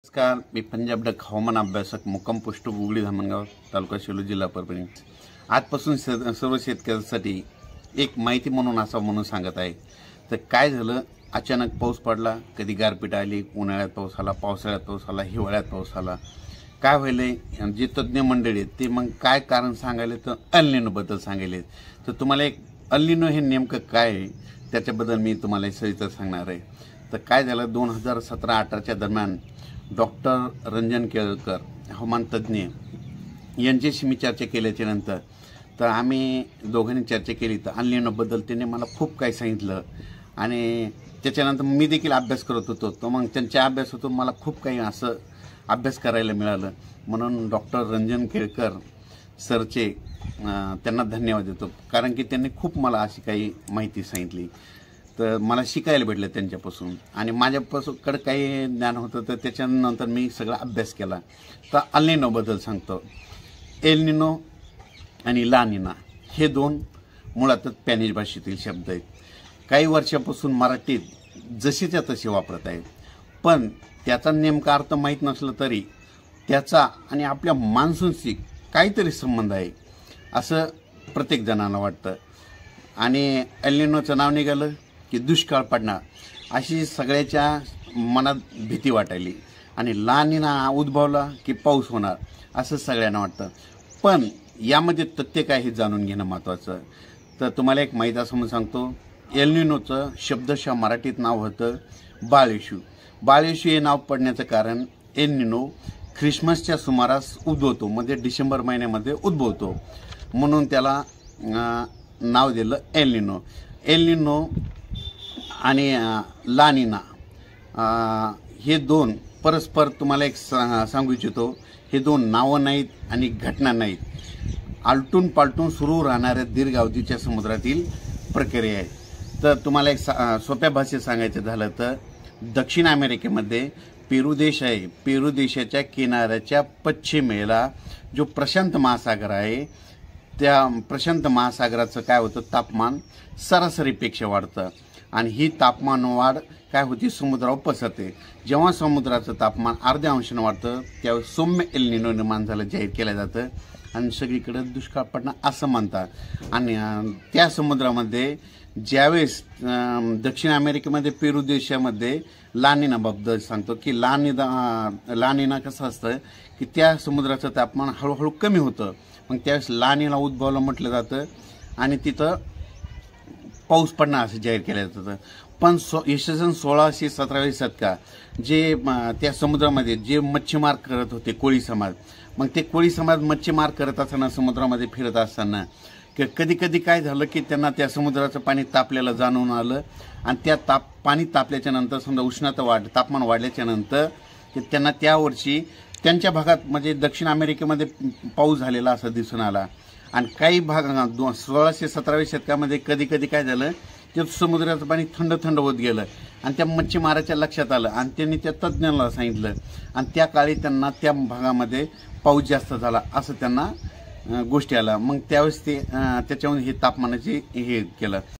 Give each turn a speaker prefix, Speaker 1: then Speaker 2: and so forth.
Speaker 1: नमस्कार, मी पंजाब डक हवामान अभ्यासक मुक्काम पोस्ट उगडी धामणगाव तालुका शेलू जिल्हा परभणी। आजपासून सर्व शेतकऱ्यांसाठी एक माहिती म्हणून म्हणून सांगत आहे। तर काय झालं, अचानक पाऊस पडला, कधी गारपीट आली, उन्हाळ्यात पाऊस आला, पावसाळ्यात पाऊस आला, हिवाळ्यात पाऊस आला। काय व्हायलंय, जे तज्ञ मंडळी आहेत ते मग काय कारण सांगायले तर एल निनो बद्दल सांगायले। तर तुम्हाला एक एल निनो हे नेमकं काय आहे त्याच्याबद्दल मी तुम्हाला सविस्तर सांगणार आहे। तर काय झालं, 2017-18च्या दरम्यान डॉक्टर रंजन केळकर हवामान तज्ञ यांच्याशी मी चर्चा केल्याच्या नंतर तर आम्ही दोघांनी चर्चा केली। तर एल निनोबद्दल त्यांनी मला खूप काही सांगितलं आणि त्याच्यानंतर मी देखील अभ्यास करत होतो। तर मग त्यांच्या अभ्यासातून मला खूप काही असं अभ्यास करायला मिळालं। म्हणून डॉक्टर रंजन केळकर सरचे त्यांना धन्यवाद देतो, कारण की त्यांनी खूप मला अशी काही माहिती सांगितली। तर मला शिकायला भेटलं त्यांच्यापासून आणि माझ्यापासून काही ज्ञान होतं। तर त्याच्यानंतर मी सगळा अभ्यास केला। तर एल निनोबद्दल सांगतो। एल निनो आणि ला निना हे दोन मुळातच स्पॅनिश भाषेतील शब्द आहेत। काही वर्षापासून मराठीत जशीच्या तशी वापरत आहेत, पण त्याचा नेमका अर्थ माहीत नसला तरी त्याचा आणि आपल्या मान्सूनशी काहीतरी संबंध आहे असं प्रत्येक जणांना वाटतं। आणि एल निनोचं नाव निघालं की दुष्काळ पडणार अशी सगळ्याच्या मनात भीती वाटायली, आणि ला निना उद्भवला की पाऊस होणार असं सगळ्यांना वाटतं। पण यामध्ये तथ्य काय हे जाणून घेणं महत्त्वाचं। तर तुम्हाला एक माहीत असं म्हणून सांगतो, एल निनोचं शब्दशः मराठीत नाव होतं बाळ येशू। बाळ येशू हे नाव पडण्याचं कारण एल निनो ख्रिसमसच्या सुमारास उद्भवतो, म्हणजे डिसेंबर महिन्यामध्ये उद्भवतो, म्हणून त्याला नाव दिलं एल निनो। एल निनो आणि ला निना हे दोन परस्पर तुम्हाला एक सांगू इच्छितो, हे दोन नावं नाहीत आणि घटना नाहीत, आलटून पालटून सुरू राहणाऱ्या दीर्घ अवधीच्या समुद्रातील प्रक्रिया आहे। तर तुम्हाला एक सोप्या भाषेत सांगायचं झालं तर दक्षिण अमेरिकेमध्ये पेरू देश आहे, पेरू देशाच्या किनाऱ्याच्या पश्चिमेला जो प्रशांत महासागर आहे, त्या प्रशांत महासागराचं काय होतं, तापमान सरासरीपेक्षा वाढतं आणि ही तापमान वाढ काय होती, समुद्रावर पसरते। जेव्हा समुद्राचं तापमान अर्ध्या अंशाने वाढतं त्यावेळेस सौम्य एल निनो निर्माण झालं जाहीर केलं जातं आणि सगळीकडे दुष्काळ पडणार असं म्हणतात। आणि त्या समुद्रामध्ये ज्यावेळेस दक्षिण अमेरिकेमध्ये पेरू देशामध्ये ला निनाबद्दल सांगतो की ला निना कसं असतं की त्या समुद्राचं तापमान हळूहळू कमी होतं, मग त्यावेळेस ला निना उद्भवलं म्हटलं जातं आणि तिथं पाऊस पडणार असं जाहीर केलं जातं। पण इसवी सन 1617व्या शतकात जे त्या समुद्रामध्ये जे मच्छीमार करत होते कोळी समाज, मग ते कोळी समाज मच्छीमार करत असताना समुद्रामध्ये फिरत असताना कधी कधी काय झालं की त्यांना त्या समुद्राचं पाणी तापलेलं जाणून आलं आणि त्या पाणी तापल्याच्या नंतर समजा तापमान वाढल्याच्या नंतर त्यांना त्या वर्षी त्यांच्या भागात म्हणजे दक्षिण अमेरिकेमध्ये पाऊस झालेला असं दिसून आला। आणि काही भाग 1617व्या शतकामध्ये कधी कधी काय झालं, ते समुद्राचं पाणी थंड थंड होत गेलं आणि त्या मच्छीमाराच्या लक्षात आलं आणि त्यांनी त्या तज्ज्ञाला सांगितलं आणि त्या काळी त्यांना त्या भागामध्ये पाऊस जास्त झाला असं त्यांना गोष्टी आला। मग त्यावेळेस ते त्याच्यावर हे तापमानाचे हे केलं।